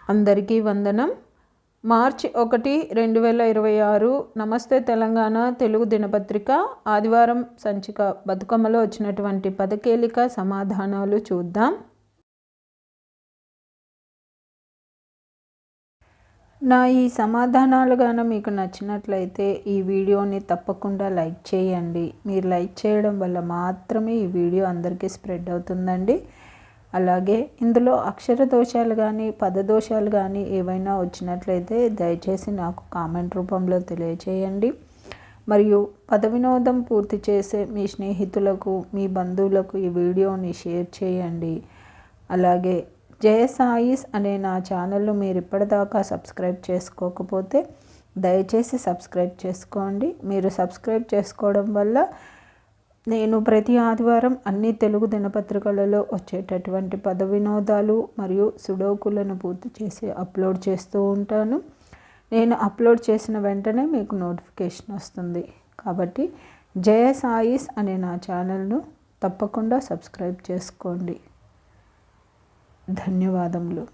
అందరికీ వందనం. మార్చి 1, 2026 నమస్తే తెలంగాణ తెలుగు దినపత్రిక ఆదివారం సంచిక బతుకమ్మలో వచ్చినటువంటి పదకేలిక సమాధానాలు చూద్దాం. నా ఈ సమాధానాలు గాన మీకు నచ్చినట్లయితే ఈ వీడియోని తప్పకుండా లైక్ చేయండి. మీరు లైక్ చేయడం వల్ల మాత్రమే ఈ వీడియో అందరికీ స్ప్రెడ్ అవుతుందండి. అలాగే ఇందులో అక్షర దోషాలు కానీ పదదోషాలు కానీ ఏవైనా వచ్చినట్లయితే దయచేసి నాకు కామెంట్ రూపంలో తెలియచేయండి. మరియు పద వినోదం పూర్తి చేసే మీ స్నేహితులకు మీ బంధువులకు ఈ వీడియోని షేర్ చేయండి. అలాగే జయ సాయిస్ అనే నా ఛానల్ను మీరు ఇప్పటిదాకా సబ్స్క్రైబ్ చేసుకోకపోతే దయచేసి సబ్స్క్రైబ్ చేసుకోండి. మీరు సబ్స్క్రైబ్ చేసుకోవడం వల్ల నేను ప్రతి ఆదివారం అన్ని తెలుగు దినపత్రికలలో వచ్చేటటువంటి పద వినోదాలు మరియు సుడోకులను పూర్తి చేసి అప్లోడ్ చేస్తూ ఉంటాను. నేను అప్లోడ్ చేసిన వెంటనే మీకు నోటిఫికేషన్ వస్తుంది. కాబట్టి జయ సాయిస్ అనే నా ఛానల్ను తప్పకుండా సబ్స్క్రైబ్ చేసుకోండి. ధన్యవాదములు.